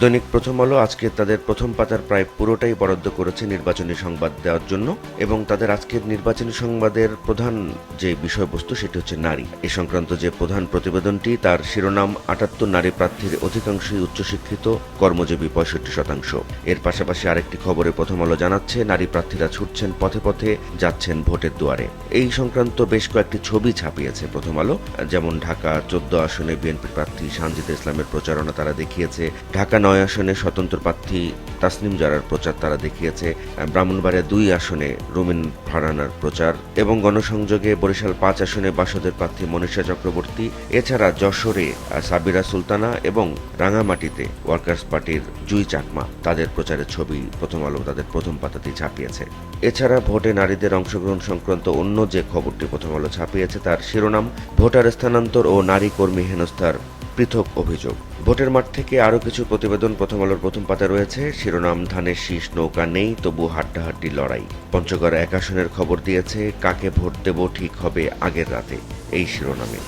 দৈনিক প্রথম আলো আজকে তাদের প্রথম পাতার প্রায় পুরোটাই বরাদ্দ করেছে নির্বাচনী সংবাদ দেওয়ার জন্য, এবং তাদের আজকের নির্বাচনী সংবাদের প্রধান যে বিষয়বস্তু সেটি হচ্ছে নারী। এ সংক্রান্ত যে প্রধান প্রতিবেদনটি, তার শিরোনাম ৭৮ নারী প্রার্থীর অধিকাংশই উচ্চশিক্ষিত, কর্মজীবী ৬৫%। এর পাশাপাশি আরেকটি খবরে প্রথম আলো জানাচ্ছে নারী প্রার্থীরা ছুটছেন পথে পথে, যাচ্ছেন ভোটের দুয়ারে। এই সংক্রান্ত বেশ কয়েকটি ছবি ছাপিয়েছে প্রথম আলো, যেমন ঢাকা ১৪ আসনে বিএনপি প্রার্থী সানজিদা ইসলামের প্রচারণা তারা দেখিয়েছে, ঢাকা ৯ আসনে স্বতন্ত্র প্রার্থী তাসনিম জারার প্রচার তারা দেখিয়েছে, ব্রাহ্মণবাড়িয়া ২ আসনে রুমিন ফারহানার প্রচার, এবং গণসংযোগে বরিশাল ৫ আসনে বাসদের প্রার্থী মনীষা চক্রবর্তী, এছাড়া যশোরে সাবিরা সুলতানা এবং রাঙামাটিতে ওয়ার্কার্স পার্টির জুই চাকমা তাদের প্রচারের ছবি প্রথম আলো তাদের প্রথম পাতাতেই ছাপিয়েছে। এছাড়া ভোটে নারীদের অংশগ্রহণ সংক্রান্ত অন্য যে খবরটি প্রথম আলো ছাপিয়েছে তার শিরোনাম ভোটার স্থানান্তর ও নারী কর্মী হেনস্থার পৃথক অভিযোগ। ভোটের মাঠ থেকে আরও কিছু প্রতিবেদন প্রথম আলোর প্রথম পাতায় রয়েছে। শিরোনাম ধানের শীষ নৌকা নেই, তবু হাড্ডাহাড্ডি লড়াই। পঞ্চগড় ১ আসনের খবর দিয়েছে কাকে ভোট দেব ঠিক হবে আগের রাতে, এই শিরোনামে।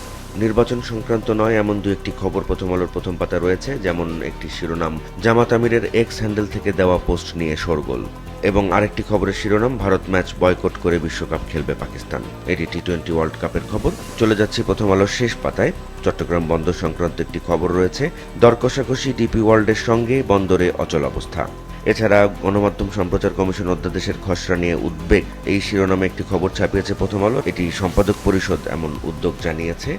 নির্বাচন সংক্রান্ত নয় এমন দু একটি খবর প্রথম আলোর প্রথম পাতায় রয়েছে, যেমন একটি শিরোনাম জামাত আমিরের এক্স হ্যান্ডেল থেকে দেওয়া পোস্ট নিয়ে শোরগোল, এবং আরেকটি খবরের শিরোনাম ভারত ম্যাচ বয়কট করে বিশ্বকাপ খেলবে পাকিস্তান। এটি টি-20 ওয়ার্ল্ড কাপের খবর। চলে যাচ্ছি প্রথম আলোর শেষ পাতায়। চট্টগ্রাম বন্দর সংক্রান্ত একটি খবর রয়েছে, দর কষাকষি ডিপি ওয়ার্ল্ডের সঙ্গে, বন্দরে অচল অবস্থা। এছাড়া গণমাধ্যম সম্প্রচার কমিশন অধ্যাদেশের খসড়া নিয়ে উদ্বেগ, এই শিরোনামে একটি খবর ছাপিয়েছে প্রথম আলো। এটি সম্পাদক পরিষদ এমন উদ্যোগ জানিয়েছে।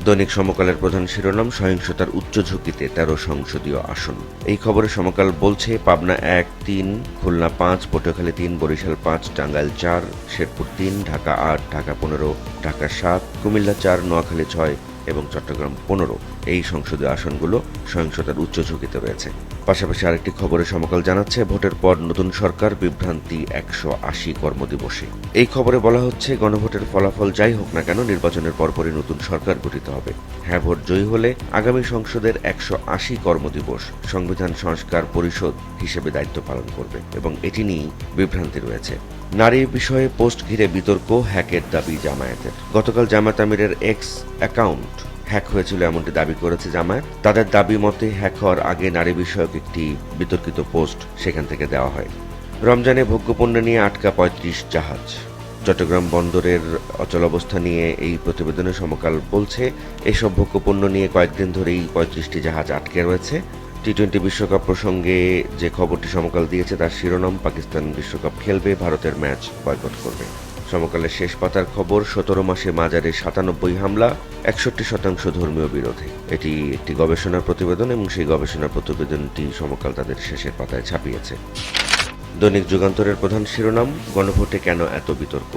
দৈনিক সমকালের প্রধান শিরোনাম সহিংসতার উচ্চ ঝুঁকিতে ১৩ সংসদীয় আসন। এই খবরে সমকাল বলছে পাবনা ১, ৩, খুলনা ৫, পটুয়াখালী ৩, বরিশাল ৫, টাঙ্গাইল ৪, শেরপুর ৩, ঢাকা ৮, ঢাকা ১৫, ঢাকা ৭, কুমিল্লা ৪, নোয়াখালী ৬ এবং চট্টগ্রাম ১৫ এই সংসদীয় আসনগুলো সহিংসতার উচ্চ ঝুঁকিতে রয়েছে। পাশাপাশি আরেকটি খবরে সমকাল জানাচ্ছে ভোটের পর নতুন সরকার, বিভ্রান্তি ১৮০ কর্মদিবসে। এই খবরে বলা হচ্ছে গণভোটের ফলাফল যাই হোক না কেন নির্বাচনের পরপরই নতুন সরকার গঠিত হবে। হ্যাঁ ভোট জয়ী হলে আগামী সংসদের ১৮০ কর্মদিবস সংবিধান সংস্কার পরিষদ হিসেবে দায়িত্ব পালন করবে, এবং এটি নিয়েই বিভ্রান্তি রয়েছে। নারী বিষয়ে পোস্ট ঘিরে বিতর্ক, হ্যাকের দাবি জামায়াতের। গতকাল জামায়াত আমিরের এক্স অ্যাকাউন্ট হ্যাক হয়েছিল এমনটি দাবি করেছে জামায়াত। তাদের দাবি মতে হ্যাক হওয়ার আগে নারী বিষয়ক একটি বিতর্কিত পোস্ট সেখান থেকে দেওয়া হয়। রমজানে ভোগ্যপণ্য নিয়ে আটকা ৩৫ জাহাজ। চট্টগ্রাম বন্দরের অচলাবস্থা নিয়ে এই প্রতিবেদনে সমকাল বলছে এসব ভোগ্যপণ্য নিয়ে কয়েকদিন ধরেই ৩৫টি জাহাজ আটকে রয়েছে। টি-20 বিশ্বকাপ প্রসঙ্গে যে খবরটি সমকাল দিয়েছে তার শিরোনাম পাকিস্তান বিশ্বকাপ খেলবে, ভারতের ম্যাচ বয়কট করবে। সমকালের শেষ পাতার খবর ১৭ মাসে মাজারে ৯৭ হামলা, ৬১% ধর্মীয় বিরোধী। এটি একটি গবেষণার প্রতিবেদন, এবং সেই গবেষণার প্রতিবেদনটি সমকাল তাদের শেষের পাতায় ছাপিয়েছে। দৈনিক যুগান্তরের প্রধান শিরোনাম গণভোটে কেন এত বিতর্ক।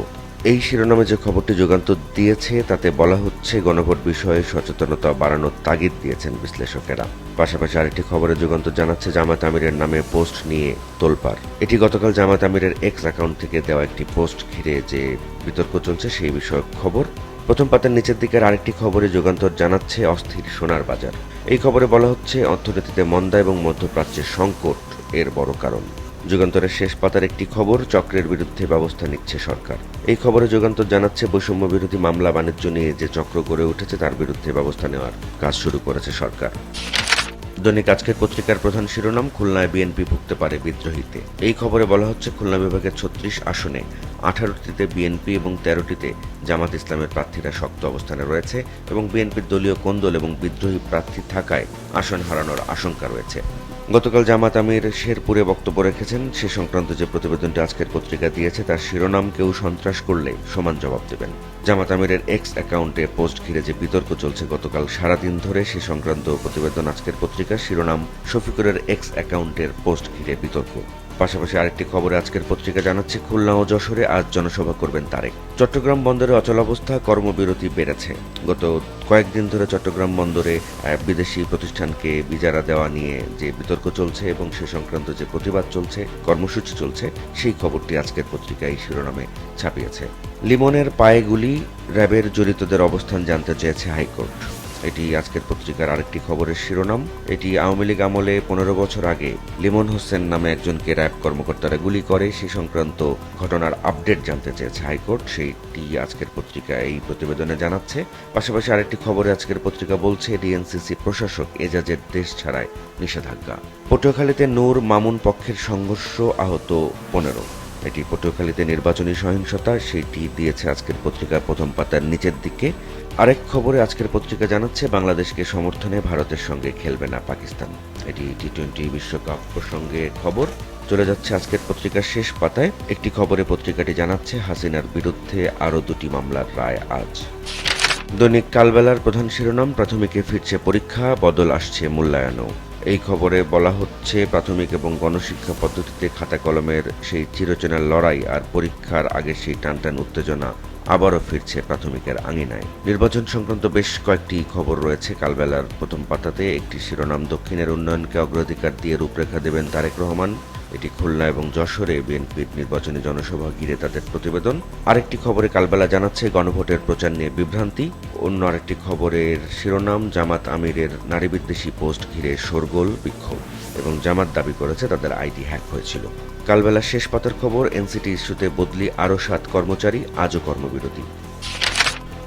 এই শিরোনামে যে খবরটি যুগান্তর দিয়েছে তাতে বলা হচ্ছে গণভোট বিষয়ে সচেতনতা বাড়ানোর তাগিদ দিয়েছেন বিশ্লেষকেরা। পাশাপাশি আরেকটি খবরে যুগান্তর জানাচ্ছে জামায়াত আমিরের নামে পোস্ট নিয়ে তোলপাড়। এটি গতকাল জামায়াত আমিরের এক্স অ্যাকাউন্ট থেকে দেওয়া একটি পোস্ট ঘিরে যে বিতর্ক চলছে সেই বিষয়ক খবর। প্রথম পাতার নিচের দিকের আরেকটি খবরে যুগান্তর জানাচ্ছে অস্থির সোনার বাজার। এই খবরে বলা হচ্ছে অর্থনীতিতে মন্দা এবং মধ্যপ্রাচ্যের সংকট এর বড় কারণ। যুগান্তরের শেষ পাতার একটি খবর চক্রের বিরুদ্ধে ব্যবস্থা নিচ্ছে সরকার। এই খবরে যুগান্তর জানাচ্ছে বৈষম্য বিরোধী মামলা বাণিজ্য নিয়ে যে চক্র গড়ে উঠেছে তার বিরুদ্ধে ব্যবস্থা নেওয়ার কাজ শুরু করেছে সরকার। দৈনিক আজকের পত্রিকার প্রধান শিরোনাম খুলনায় বিএনপি ভুগতে পারে বিদ্রোহীতে। এই খবরে বলা হচ্ছে খুলনা বিভাগের ৩৬ আসনে ১৮টিতে বিএনপি এবং ১৩টিতে জামাত ইসলামের প্রার্থীরা শক্ত অবস্থানে রয়েছে, এবং বিএনপির দলীয় কোন্দল এবং বিদ্রোহী প্রার্থী থাকায় আসন হারানোর আশঙ্কা রয়েছে। গতকাল জামাত আমির শেরপুরে বক্তব্য রেখেছেন। সে সংক্রান্ত যে প্রতিবেদনটি আজকের পত্রিকা দিয়েছে তার শিরোনাম কেউ সন্ত্রাস করলে সমান জবাব দেবেন। জামাত আমিরের এক্স অ্যাকাউন্টে পোস্ট ঘিরে যে বিতর্ক চলছে গতকাল সারাদিন ধরে, সে সংক্রান্ত প্রতিবেদন আজকের পত্রিকার শিরোনাম শফিকুরের এক্স অ্যাকাউন্টের পোস্ট ঘিরে বিতর্ক। পাশাপাশি আরেকটি খবরে আজকের পত্রিকা জানাচ্ছে খুলনা ও যশোরে আজ জনসভা করবেন তারেক। চট্টগ্রাম বন্দরে অচলাবস্থা, কর্মবিরতি বেড়েছে। গত কয়েকদিন ধরে চট্টগ্রাম বন্দরে বিদেশি প্রতিষ্ঠানকে ইজারা দেওয়া নিয়ে যে বিতর্ক চলছে এবং সে সংক্রান্ত যে প্রতিবাদ চলছে, কর্মসূচি চলছে, সেই খবরটি আজকের পত্রিকায় শিরোনামে ছাপিয়েছে। লিমনের পায়ে গুলি, র্যাবের জড়িতদের অবস্থান জানতে চেয়েছে হাইকোর্ট। এটি আজকের পত্রিকার আরেকটি খবরের শিরোনাম। এটি আওয়ামী লীগ আমলে 15 বছর আগে লিমন হোসেন নামে একজনকে র্যাব কর্মকর্তারা গুলি করে সে সংক্রান্ত ঘটনার আপডেট জানতে চেয়েছে হাইকোর্ট, সেইটি আজকের পত্রিকা এই প্রতিবেদনে জানাচ্ছে। পাশাপাশি আরেকটি খবরে আজকের পত্রিকা বলছে ডিএনসিসি প্রশাসক এজাজের দেশ ছাড়ায় নিষেধাজ্ঞা। পটুয়াখালীতে নূর মামুন পক্ষের সংঘর্ষ, আহত 15। এটি পটুয়াখালীতে নির্বাচনী সহিংসতা, সেটি দিয়েছে আজকের পত্রিকার প্রথম পাতার নিচের দিকে। আরেক খবরে আজকের পত্রিকা জানাচ্ছে বাংলাদেশকে সমর্থনে ভারতের সঙ্গে খেলবে না পাকিস্তান। এটি টি-20 বিশ্বকাপ প্রসঙ্গে খবর। চলে যাচ্ছে আজকের পত্রিকার শেষ পাতায়। একটি খবরে পত্রিকাটি জানাচ্ছে হাসিনার বিরুদ্ধে আরও 2টি মামলার রায় আজ। দৈনিক কালবেলার প্রধান শিরোনাম প্রাথমিকে ফিরছে পরীক্ষা, বদল আসছে মূল্যায়নও। এই খবরে বলা হচ্ছে প্রাথমিক এবং গণশিক্ষা পদ্ধতিতে খাতা কলমের সেই চিরচেনা লড়াই আর পরীক্ষার আগে সেই টানটান উত্তেজনা আবারও ফিরছে প্রাথমিকের আঙিনায়। নির্বাচন সংক্রান্ত বেশ কয়েকটি খবর রয়েছে কালবেলার প্রথম পাতাতে। একটি শিরোনাম দক্ষিণের উন্নয়নকে অগ্রাধিকার দিয়ে রূপরেখা দেবেন তারেক রহমান। এটি খুলনা এবং যশোরে বিএনপির নির্বাচনী জনসভা ঘিরে তাদের প্রতিবেদন। আরেকটি খবরে কালবেলা জানাচ্ছে গণভোটের প্রচার নিয়ে বিভ্রান্তি। অন্য আরেকটি খবরের শিরোনাম জামাত আমিরের নারীবিদ্বেষী পোস্ট ঘিরে শোরগোল, বিক্ষোভ, এবং জামাত দাবি করেছে তাদের আইডি হ্যাক হয়েছিল। কালবেলার শেষ পাতার খবর এনসিটি ইস্যুতে বদলি আরও 7 কর্মচারী, আজও কর্মবিরতি।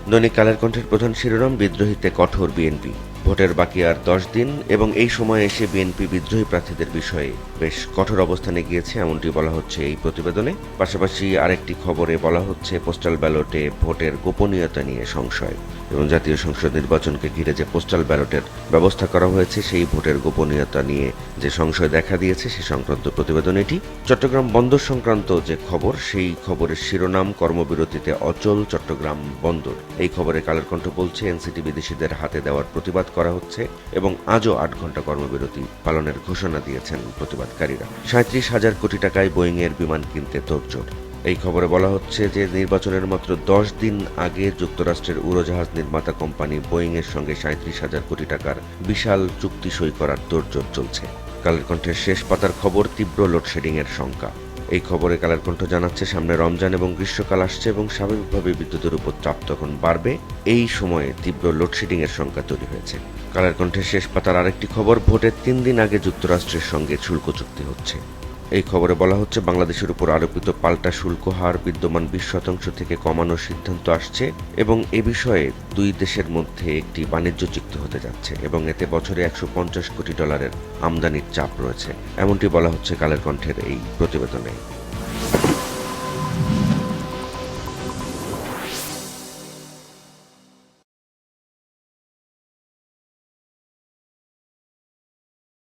দৈনিক কালের কণ্ঠের প্রধান শিরোনাম বিদ্রোহীতে কঠোর বিএনপি, ভোটের বাকি আর 10 দিন এবং এই সময়ে এসে বিএনপি বিদ্রোহী প্রার্থীদের বিষয়ে বেশ কঠোর অবস্থানে গিয়েছে, এমনটি বলা হচ্ছে এই প্রতিবেদনে। পাশাপাশি আরেকটি খবরে বলা হচ্ছে পোস্টাল ব্যালটে ভোটের গোপনীয়তা নিয়ে সংশয় এবং জাতীয় সংসদ নির্বাচনকে ঘিরে যে পোস্টাল ব্যালটের ব্যবস্থা করা হয়েছে সেই ভোটের গোপনীয়তা নিয়ে যে সংশয় দেখা দিয়েছে সে সংক্রান্ত প্রতিবেদন এটি। চট্টগ্রাম বন্দর সংক্রান্ত যে খবর সেই খবরের শিরোনাম কর্মবিরতিতে অচল চট্টগ্রাম বন্দর। এই খবরে কালের কণ্ঠ বলছে এনসিটি বিদেশিদের হাতে দেওয়ার প্রতিবাদ করা হচ্ছে এবং আজও 8 ঘন্টা কর্মবিরতি পালনের ঘোষণা দিয়েছেন প্রতিবাদকারীরা। 37,000 কোটি টাকায় বোয়িং এর বিমান কিনতে তোড়জোড়। এই খবরে বলা হচ্ছে যে নির্বাচনের মাত্র 10 দিন আগে যুক্তরাষ্ট্রের উড়োজাহাজ নির্মাতা কোম্পানি বোয়িং এর সঙ্গে 37,000 কোটি টাকার বিশাল চুক্তি সই করার তোড়জোড় চলছে। কালের কণ্ঠের শেষ পাতার খবর তীব্র লোডশেডিং এর শঙ্কা। এই খবরে কালের কণ্ঠ জানাচ্ছে সামনে রমজান এবং গ্রীষ্মকাল আসছে এবং স্বাভাবিকভাবে বিদ্যুতের উপর চাপ তখন বাড়বে। এই সময়ে তীব্র লোডশেডিং এর শঙ্কা তৈরি হয়েছে। কালের কণ্ঠের শেষ পাতার আরেকটি খবর ভোটের 3 দিন আগে যুক্তরাষ্ট্রের সঙ্গে শুল্ক চুক্তি হচ্ছে। এই খবরে বলা হচ্ছে বাংলাদেশের উপর আরোপিত পাল্টা শুল্ক হার বিদ্যমান 20% থেকে কমানোর সিদ্ধান্ত আসছে এবং এ বিষয়ে দুই দেশের মধ্যে একটি বাণিজ্য চুক্তি হতে যাচ্ছে এবং এতে বছরে $150 কোটি আমদানির চাপ রয়েছে, এমনটি বলা হচ্ছে কালের কণ্ঠের এই প্রতিবেদনে।